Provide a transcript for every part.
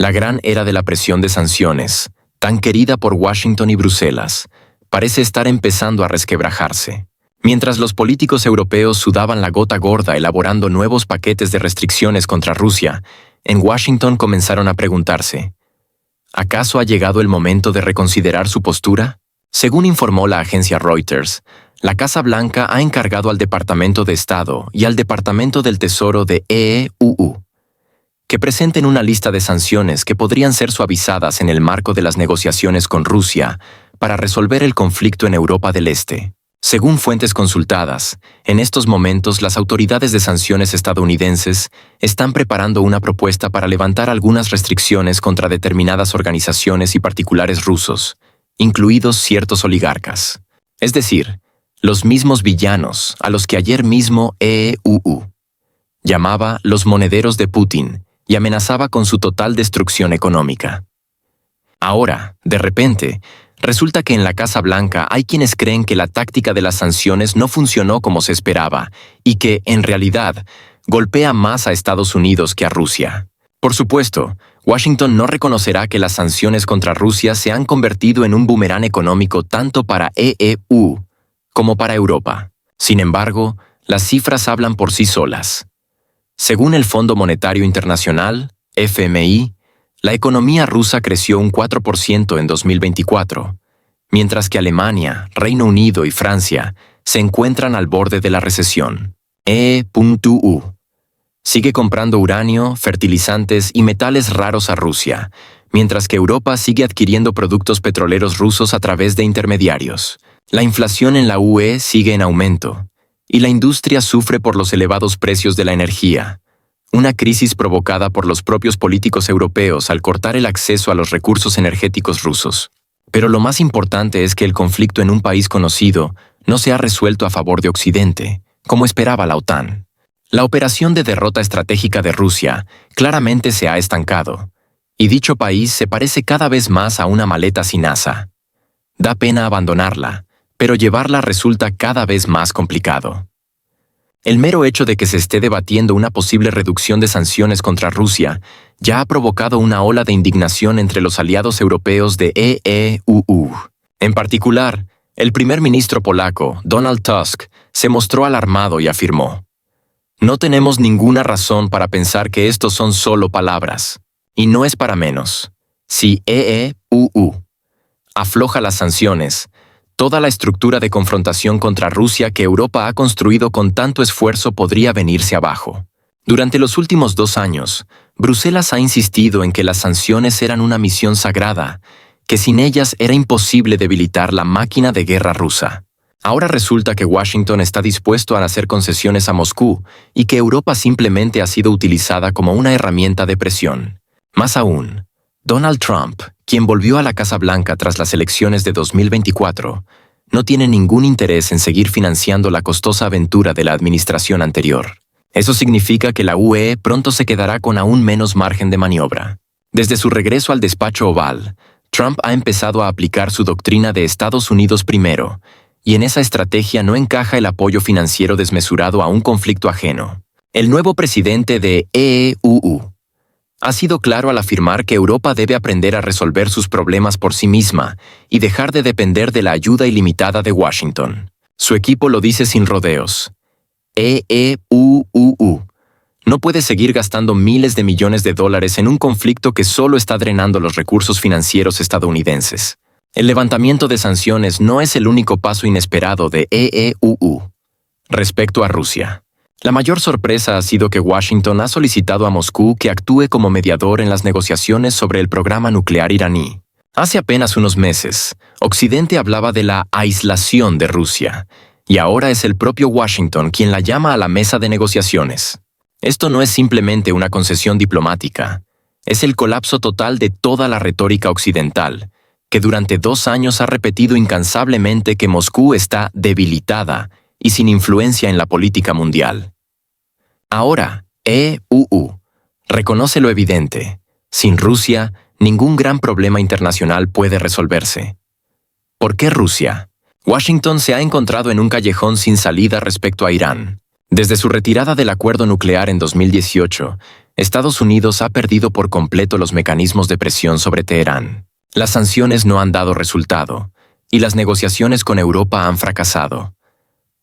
La gran era de la presión de sanciones, tan querida por Washington y Bruselas, parece estar empezando a resquebrajarse. Mientras los políticos europeos sudaban la gota gorda elaborando nuevos paquetes de restricciones contra Rusia, en Washington comenzaron a preguntarse: ¿acaso ha llegado el momento de reconsiderar su postura? Según informó la agencia Reuters, la Casa Blanca ha encargado al Departamento de Estado y al Departamento del Tesoro de EEUU que presenten una lista de sanciones que podrían ser suavizadas en el marco de las negociaciones con Rusia para resolver el conflicto en Europa del Este. Según fuentes consultadas, en estos momentos las autoridades de sanciones estadounidenses están preparando una propuesta para levantar algunas restricciones contra determinadas organizaciones y particulares rusos, incluidos ciertos oligarcas. Es decir, los mismos villanos a los que ayer mismo EEUU llamaba los monederos de Putin y amenazaba con su total destrucción económica. Ahora, de repente, resulta que en la Casa Blanca hay quienes creen que la táctica de las sanciones no funcionó como se esperaba y que, en realidad, golpea más a Estados Unidos que a Rusia. Por supuesto, Washington no reconocerá que las sanciones contra Rusia se han convertido en un boomerang económico tanto para EEU como para Europa. Sin embargo, las cifras hablan por sí solas. Según el Fondo Monetario Internacional, FMI, la economía rusa creció un 4% en 2024, mientras que Alemania, Reino Unido y Francia se encuentran al borde de la recesión. EEU sigue comprando uranio, fertilizantes y metales raros a Rusia, mientras que Europa sigue adquiriendo productos petroleros rusos a través de intermediarios. La inflación en la UE sigue en aumento, y la industria sufre por los elevados precios de la energía, una crisis provocada por los propios políticos europeos al cortar el acceso a los recursos energéticos rusos. Pero lo más importante es que el conflicto en un país conocido no se ha resuelto a favor de Occidente, como esperaba la OTAN. La operación de derrota estratégica de Rusia claramente se ha estancado, y dicho país se parece cada vez más a una maleta sin asa. Da pena abandonarla, pero llevarla resulta cada vez más complicado. El mero hecho de que se esté debatiendo una posible reducción de sanciones contra Rusia ya ha provocado una ola de indignación entre los aliados europeos de EEUU. En particular, el primer ministro polaco, Donald Tusk, se mostró alarmado y afirmó: «No tenemos ninguna razón para pensar que estos son solo palabras. Y no es para menos. Si EEUU afloja las sanciones, toda la estructura de confrontación contra Rusia que Europa ha construido con tanto esfuerzo podría venirse abajo». Durante los últimos 2 años, Bruselas ha insistido en que las sanciones eran una misión sagrada, que sin ellas era imposible debilitar la máquina de guerra rusa. Ahora resulta que Washington está dispuesto a hacer concesiones a Moscú y que Europa simplemente ha sido utilizada como una herramienta de presión. Más aún, Donald Trump, quien volvió a la Casa Blanca tras las elecciones de 2024, no tiene ningún interés en seguir financiando la costosa aventura de la administración anterior. Eso significa que la UE pronto se quedará con aún menos margen de maniobra. Desde su regreso al despacho oval, Trump ha empezado a aplicar su doctrina de Estados Unidos primero, y en esa estrategia no encaja el apoyo financiero desmesurado a un conflicto ajeno. El nuevo presidente de EEUU ha sido claro al afirmar que Europa debe aprender a resolver sus problemas por sí misma y dejar de depender de la ayuda ilimitada de Washington. Su equipo lo dice sin rodeos. EEUU no puede seguir gastando miles de millones de dólares en un conflicto que solo está drenando los recursos financieros estadounidenses. El levantamiento de sanciones no es el único paso inesperado de EEUU respecto a Rusia. La mayor sorpresa ha sido que Washington ha solicitado a Moscú que actúe como mediador en las negociaciones sobre el programa nuclear iraní. Hace apenas unos meses, Occidente hablaba de la aislación de Rusia, y ahora es el propio Washington quien la llama a la mesa de negociaciones. Esto no es simplemente una concesión diplomática, es el colapso total de toda la retórica occidental, que durante 2 años ha repetido incansablemente que Moscú está debilitada y sin influencia en la política mundial. Ahora, EUU reconoce lo evidente: sin Rusia, ningún gran problema internacional puede resolverse. ¿Por qué Rusia? Washington se ha encontrado en un callejón sin salida respecto a Irán. Desde su retirada del acuerdo nuclear en 2018, Estados Unidos ha perdido por completo los mecanismos de presión sobre Teherán. Las sanciones no han dado resultado, y las negociaciones con Europa han fracasado.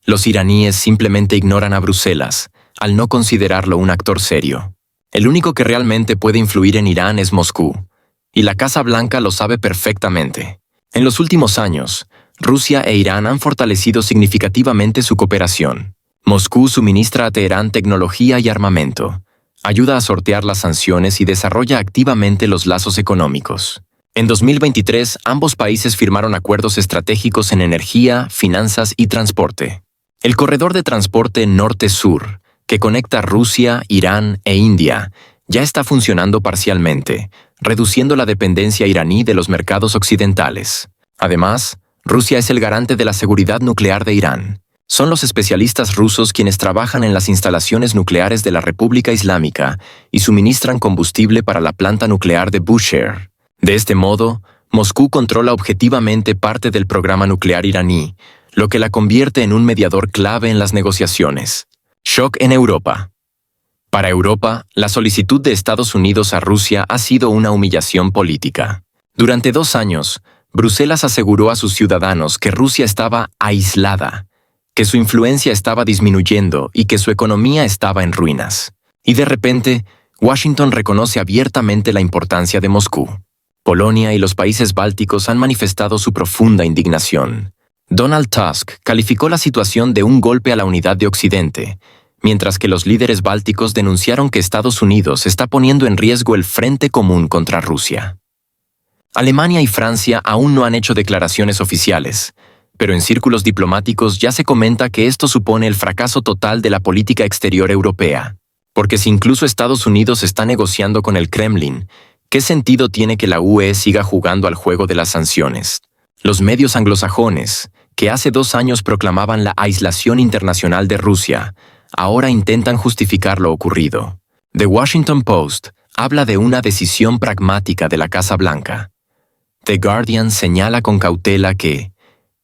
Los iraníes simplemente ignoran a Bruselas, al no considerarlo un actor serio. El único que realmente puede influir en Irán es Moscú, y la Casa Blanca lo sabe perfectamente. En los últimos años, Rusia e Irán han fortalecido significativamente su cooperación. Moscú suministra a Teherán tecnología y armamento, ayuda a sortear las sanciones y desarrolla activamente los lazos económicos. En 2023, ambos países firmaron acuerdos estratégicos en energía, finanzas y transporte. El corredor de transporte norte-sur, que conecta Rusia, Irán e India, ya está funcionando parcialmente, reduciendo la dependencia iraní de los mercados occidentales. Además, Rusia es el garante de la seguridad nuclear de Irán. Son los especialistas rusos quienes trabajan en las instalaciones nucleares de la República Islámica y suministran combustible para la planta nuclear de Bushehr. De este modo, Moscú controla objetivamente parte del programa nuclear iraní, lo que la convierte en un mediador clave en las negociaciones. Shock en Europa. Para Europa, la solicitud de Estados Unidos a Rusia ha sido una humillación política. Durante 2 años, Bruselas aseguró a sus ciudadanos que Rusia estaba aislada, que su influencia estaba disminuyendo y que su economía estaba en ruinas. Y de repente, Washington reconoce abiertamente la importancia de Moscú. Polonia y los países bálticos han manifestado su profunda indignación. Donald Tusk calificó la situación de un golpe a la unidad de Occidente, mientras que los líderes bálticos denunciaron que Estados Unidos está poniendo en riesgo el frente común contra Rusia. Alemania y Francia aún no han hecho declaraciones oficiales, pero en círculos diplomáticos ya se comenta que esto supone el fracaso total de la política exterior europea. Porque si incluso Estados Unidos está negociando con el Kremlin, ¿qué sentido tiene que la UE siga jugando al juego de las sanciones? Los medios anglosajones, que hace 2 años proclamaban la aislación internacional de Rusia, ahora intentan justificar lo ocurrido. The Washington Post habla de una decisión pragmática de la Casa Blanca. The Guardian señala con cautela que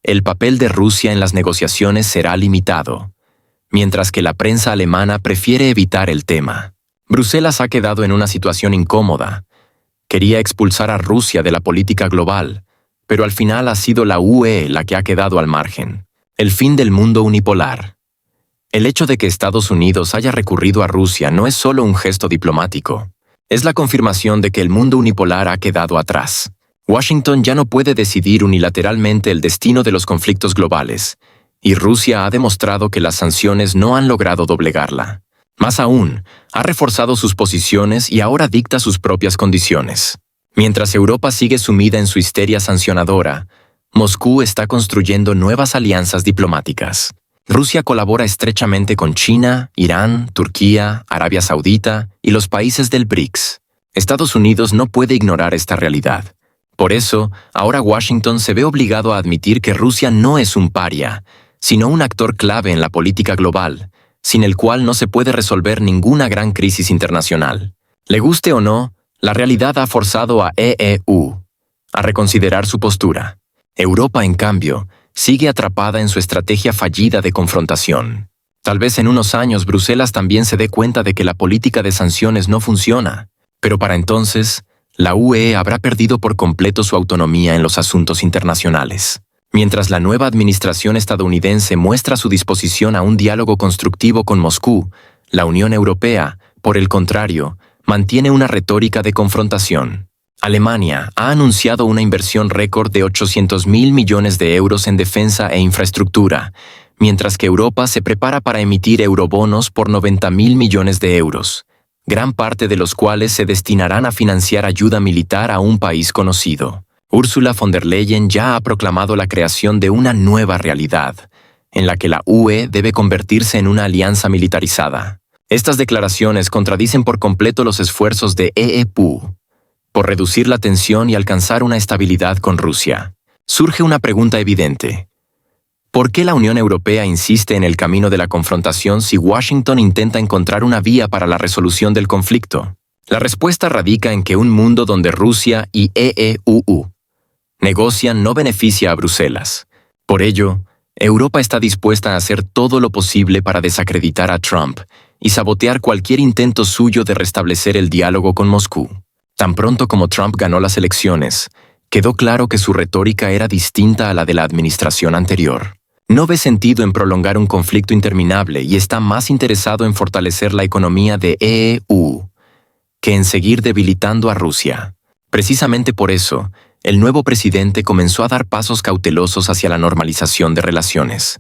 el papel de Rusia en las negociaciones será limitado, mientras que la prensa alemana prefiere evitar el tema. Bruselas ha quedado en una situación incómoda. Quería expulsar a Rusia de la política global, pero al final ha sido la UE la que ha quedado al margen. El fin del mundo unipolar. El hecho de que Estados Unidos haya recurrido a Rusia no es solo un gesto diplomático. Es la confirmación de que el mundo unipolar ha quedado atrás. Washington ya no puede decidir unilateralmente el destino de los conflictos globales, y Rusia ha demostrado que las sanciones no han logrado doblegarla. Más aún, ha reforzado sus posiciones y ahora dicta sus propias condiciones. Mientras Europa sigue sumida en su histeria sancionadora, Moscú está construyendo nuevas alianzas diplomáticas. Rusia colabora estrechamente con China, Irán, Turquía, Arabia Saudita y los países del BRICS. Estados Unidos no puede ignorar esta realidad. Por eso, ahora Washington se ve obligado a admitir que Rusia no es un paria, sino un actor clave en la política global, sin el cual no se puede resolver ninguna gran crisis internacional. Le guste o no, la realidad ha forzado a EU a reconsiderar su postura. Europa, en cambio, sigue atrapada en su estrategia fallida de confrontación. Tal vez en unos años Bruselas también se dé cuenta de que la política de sanciones no funciona, pero para entonces, la UE habrá perdido por completo su autonomía en los asuntos internacionales. Mientras la nueva administración estadounidense muestra su disposición a un diálogo constructivo con Moscú, la Unión Europea, por el contrario, mantiene una retórica de confrontación. Alemania ha anunciado una inversión récord de 800.000 millones de euros en defensa e infraestructura, mientras que Europa se prepara para emitir eurobonos por 90.000 millones de euros, gran parte de los cuales se destinarán a financiar ayuda militar a un país conocido. Ursula von der Leyen ya ha proclamado la creación de una nueva realidad, en la que la UE debe convertirse en una alianza militarizada. Estas declaraciones contradicen por completo los esfuerzos de EU por reducir la tensión y alcanzar una estabilidad con Rusia. Surge una pregunta evidente. ¿Por qué la Unión Europea insiste en el camino de la confrontación si Washington intenta encontrar una vía para la resolución del conflicto? La respuesta radica en que un mundo donde Rusia y EU negocian no beneficia a Bruselas. Por ello, Europa está dispuesta a hacer todo lo posible para desacreditar a Trump y sabotear cualquier intento suyo de restablecer el diálogo con Moscú. Tan pronto como Trump ganó las elecciones, quedó claro que su retórica era distinta a la de la administración anterior. No ve sentido en prolongar un conflicto interminable y está más interesado en fortalecer la economía de EU que en seguir debilitando a Rusia. Precisamente por eso, el nuevo presidente comenzó a dar pasos cautelosos hacia la normalización de relaciones.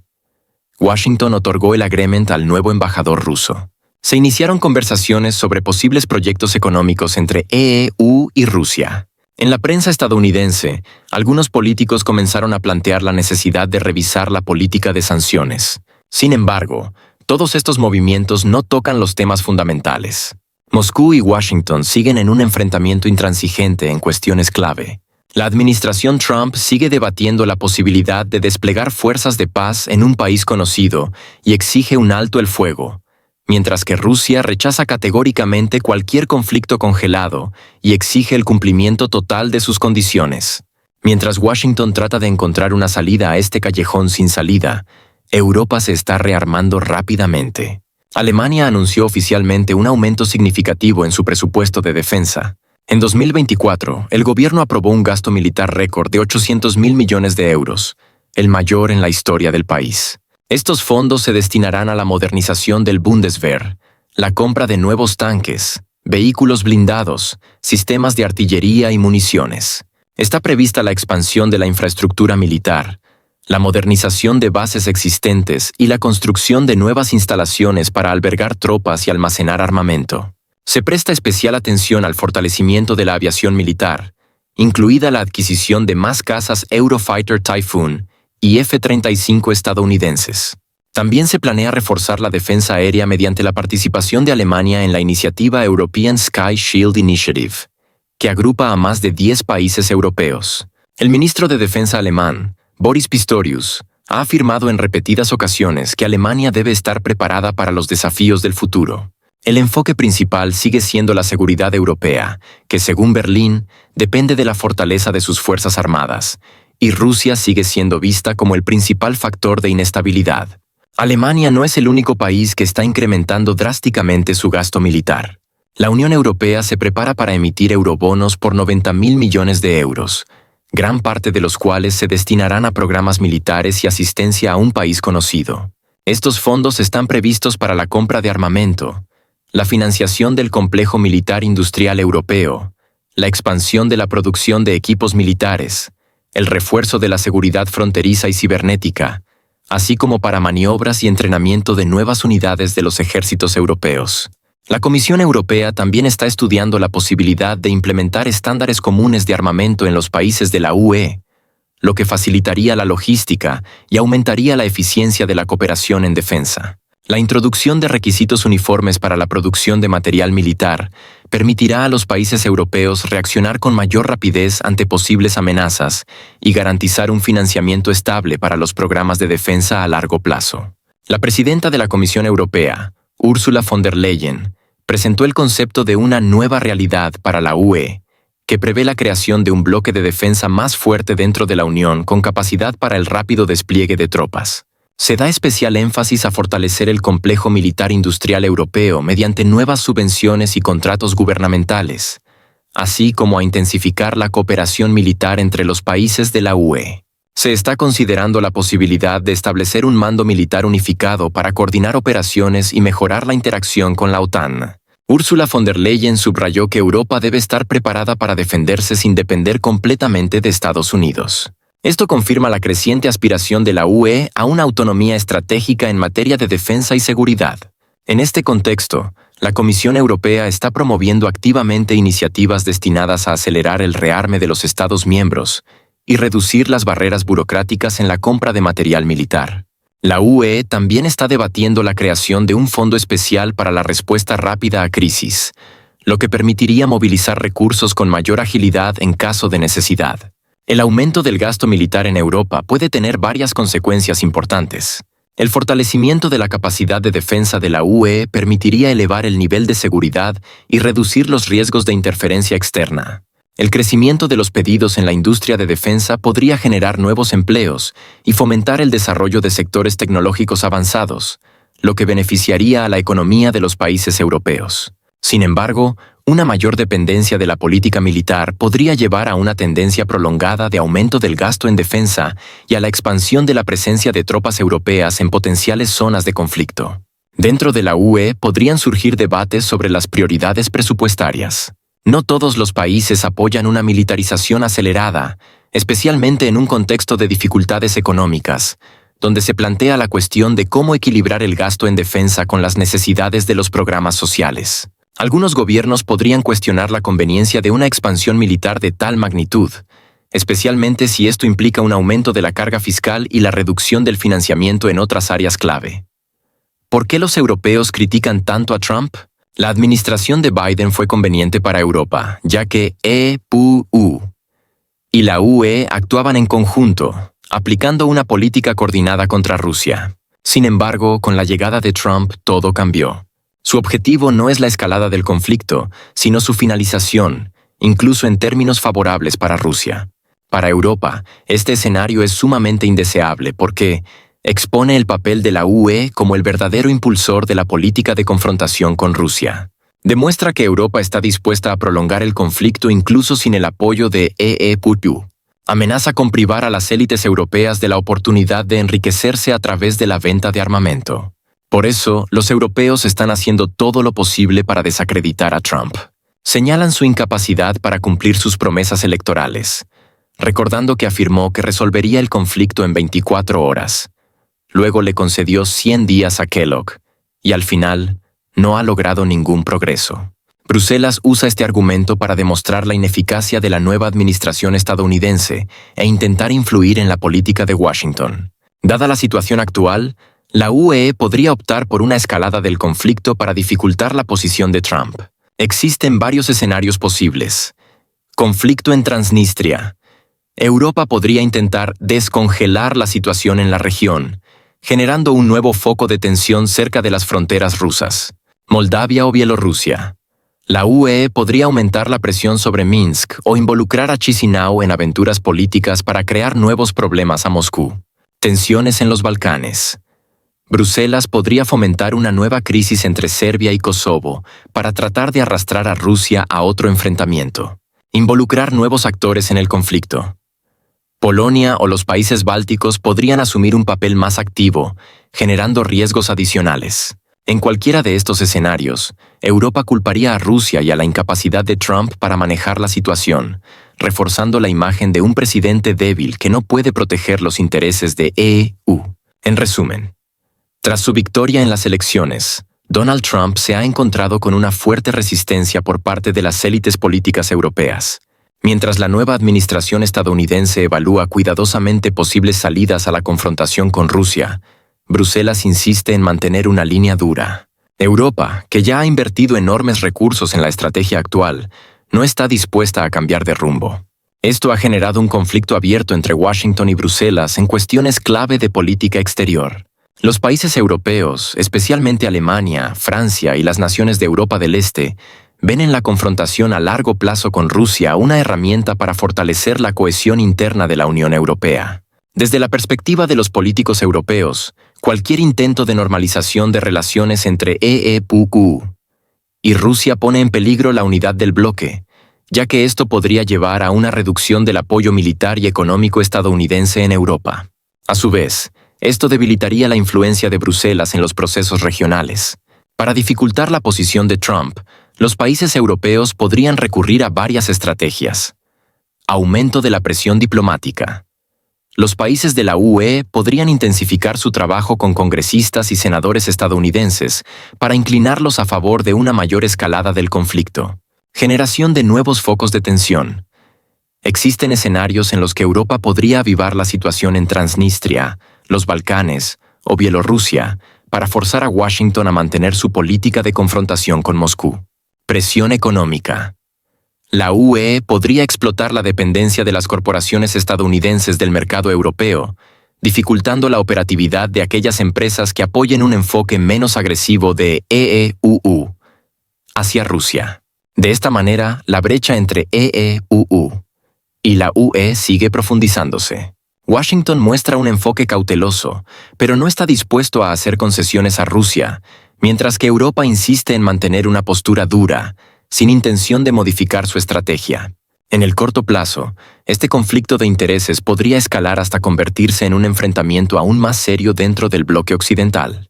Washington otorgó el agreement al nuevo embajador ruso. Se iniciaron conversaciones sobre posibles proyectos económicos entre EU y Rusia. En la prensa estadounidense, algunos políticos comenzaron a plantear la necesidad de revisar la política de sanciones. Sin embargo, todos estos movimientos no tocan los temas fundamentales. Moscú y Washington siguen en un enfrentamiento intransigente en cuestiones clave. La administración Trump sigue debatiendo la posibilidad de desplegar fuerzas de paz en un país conocido y exige un alto el fuego, mientras que Rusia rechaza categóricamente cualquier conflicto congelado y exige el cumplimiento total de sus condiciones. Mientras Washington trata de encontrar una salida a este callejón sin salida, Europa se está rearmando rápidamente. Alemania anunció oficialmente un aumento significativo en su presupuesto de defensa. En 2024, el gobierno aprobó un gasto militar récord de 800.000 millones de euros, el mayor en la historia del país. Estos fondos se destinarán a la modernización del Bundeswehr, la compra de nuevos tanques, vehículos blindados, sistemas de artillería y municiones. Está prevista la expansión de la infraestructura militar, la modernización de bases existentes y la construcción de nuevas instalaciones para albergar tropas y almacenar armamento. Se presta especial atención al fortalecimiento de la aviación militar, incluida la adquisición de más cazas Eurofighter Typhoon y F-35 estadounidenses. También se planea reforzar la defensa aérea mediante la participación de Alemania en la iniciativa European Sky Shield Initiative, que agrupa a más de 10 países europeos. El ministro de Defensa alemán, Boris Pistorius, ha afirmado en repetidas ocasiones que Alemania debe estar preparada para los desafíos del futuro. El enfoque principal sigue siendo la seguridad europea, que según Berlín, depende de la fortaleza de sus fuerzas armadas, y Rusia sigue siendo vista como el principal factor de inestabilidad. Alemania no es el único país que está incrementando drásticamente su gasto militar. La Unión Europea se prepara para emitir eurobonos por 90.000 millones de euros, gran parte de los cuales se destinarán a programas militares y asistencia a un país conocido. Estos fondos están previstos para la compra de armamento, la financiación del complejo militar industrial europeo, la expansión de la producción de equipos militares, el refuerzo de la seguridad fronteriza y cibernética, así como para maniobras y entrenamiento de nuevas unidades de los ejércitos europeos. La Comisión Europea también está estudiando la posibilidad de implementar estándares comunes de armamento en los países de la UE, lo que facilitaría la logística y aumentaría la eficiencia de la cooperación en defensa. La introducción de requisitos uniformes para la producción de material militar permitirá a los países europeos reaccionar con mayor rapidez ante posibles amenazas y garantizar un financiamiento estable para los programas de defensa a largo plazo. La presidenta de la Comisión Europea, Ursula von der Leyen, presentó el concepto de una nueva realidad para la UE, que prevé la creación de un bloque de defensa más fuerte dentro de la Unión con capacidad para el rápido despliegue de tropas. Se da especial énfasis a fortalecer el complejo militar industrial europeo mediante nuevas subvenciones y contratos gubernamentales, así como a intensificar la cooperación militar entre los países de la UE. Se está considerando la posibilidad de establecer un mando militar unificado para coordinar operaciones y mejorar la interacción con la OTAN. Ursula von der Leyen subrayó que Europa debe estar preparada para defenderse sin depender completamente de Estados Unidos. Esto confirma la creciente aspiración de la UE a una autonomía estratégica en materia de defensa y seguridad. En este contexto, la Comisión Europea está promoviendo activamente iniciativas destinadas a acelerar el rearme de los Estados miembros y reducir las barreras burocráticas en la compra de material militar. La UE también está debatiendo la creación de un fondo especial para la respuesta rápida a crisis, lo que permitiría movilizar recursos con mayor agilidad en caso de necesidad. El aumento del gasto militar en Europa puede tener varias consecuencias importantes. El fortalecimiento de la capacidad de defensa de la UE permitiría elevar el nivel de seguridad y reducir los riesgos de interferencia externa. El crecimiento de los pedidos en la industria de defensa podría generar nuevos empleos y fomentar el desarrollo de sectores tecnológicos avanzados, lo que beneficiaría a la economía de los países europeos. Sin embargo, una mayor dependencia de la política militar podría llevar a una tendencia prolongada de aumento del gasto en defensa y a la expansión de la presencia de tropas europeas en potenciales zonas de conflicto. Dentro de la UE podrían surgir debates sobre las prioridades presupuestarias. No todos los países apoyan una militarización acelerada, especialmente en un contexto de dificultades económicas, donde se plantea la cuestión de cómo equilibrar el gasto en defensa con las necesidades de los programas sociales. Algunos gobiernos podrían cuestionar la conveniencia de una expansión militar de tal magnitud, especialmente si esto implica un aumento de la carga fiscal y la reducción del financiamiento en otras áreas clave. ¿Por qué los europeos critican tanto a Trump? La administración de Biden fue conveniente para Europa, ya que EU y la UE actuaban en conjunto, aplicando una política coordinada contra Rusia. Sin embargo, con la llegada de Trump, todo cambió. Su objetivo no es la escalada del conflicto, sino su finalización, incluso en términos favorables para Rusia. Para Europa, este escenario es sumamente indeseable porque expone el papel de la UE como el verdadero impulsor de la política de confrontación con Rusia. Demuestra que Europa está dispuesta a prolongar el conflicto incluso sin el apoyo de EU. Amenaza con privar a las élites europeas de la oportunidad de enriquecerse a través de la venta de armamento. Por eso, los europeos están haciendo todo lo posible para desacreditar a Trump. Señalan su incapacidad para cumplir sus promesas electorales, recordando que afirmó que resolvería el conflicto en 24 horas. Luego le concedió 100 días a Kellogg, y al final, no ha logrado ningún progreso. Bruselas usa este argumento para demostrar la ineficacia de la nueva administración estadounidense e intentar influir en la política de Washington. Dada la situación actual, la UE podría optar por una escalada del conflicto para dificultar la posición de Trump. Existen varios escenarios posibles. Conflicto en Transnistria. Europa podría intentar descongelar la situación en la región, generando un nuevo foco de tensión cerca de las fronteras rusas. Moldavia o Bielorrusia. La UE podría aumentar la presión sobre Minsk o involucrar a Chisinau en aventuras políticas para crear nuevos problemas a Moscú. Tensiones en los Balcanes. Bruselas podría fomentar una nueva crisis entre Serbia y Kosovo para tratar de arrastrar a Rusia a otro enfrentamiento. Involucrar nuevos actores en el conflicto. Polonia o los países bálticos podrían asumir un papel más activo, generando riesgos adicionales. En cualquiera de estos escenarios, Europa culparía a Rusia y a la incapacidad de Trump para manejar la situación, reforzando la imagen de un presidente débil que no puede proteger los intereses de EU. En resumen, tras su victoria en las elecciones, Donald Trump se ha encontrado con una fuerte resistencia por parte de las élites políticas europeas. Mientras la nueva administración estadounidense evalúa cuidadosamente posibles salidas a la confrontación con Rusia, Bruselas insiste en mantener una línea dura. Europa, que ya ha invertido enormes recursos en la estrategia actual, no está dispuesta a cambiar de rumbo. Esto ha generado un conflicto abierto entre Washington y Bruselas en cuestiones clave de política exterior. Los países europeos, especialmente Alemania, Francia y las naciones de Europa del Este, ven en la confrontación a largo plazo con Rusia una herramienta para fortalecer la cohesión interna de la Unión Europea. Desde la perspectiva de los políticos europeos, cualquier intento de normalización de relaciones entre EU y Rusia pone en peligro la unidad del bloque, ya que esto podría llevar a una reducción del apoyo militar y económico estadounidense en Europa. A su vez, esto debilitaría la influencia de Bruselas en los procesos regionales. Para dificultar la posición de Trump, los países europeos podrían recurrir a varias estrategias. Aumento de la presión diplomática. Los países de la UE podrían intensificar su trabajo con congresistas y senadores estadounidenses para inclinarlos a favor de una mayor escalada del conflicto. Generación de nuevos focos de tensión. Existen escenarios en los que Europa podría avivar la situación en Transnistria, los Balcanes o Bielorrusia para forzar a Washington a mantener su política de confrontación con Moscú. Presión económica. La UE podría explotar la dependencia de las corporaciones estadounidenses del mercado europeo, dificultando la operatividad de aquellas empresas que apoyen un enfoque menos agresivo de EU hacia Rusia. De esta manera, la brecha entre EE-UU y la UE sigue profundizándose. Washington muestra un enfoque cauteloso, pero no está dispuesto a hacer concesiones a Rusia, mientras que Europa insiste en mantener una postura dura, sin intención de modificar su estrategia. En el corto plazo, este conflicto de intereses podría escalar hasta convertirse en un enfrentamiento aún más serio dentro del bloque occidental.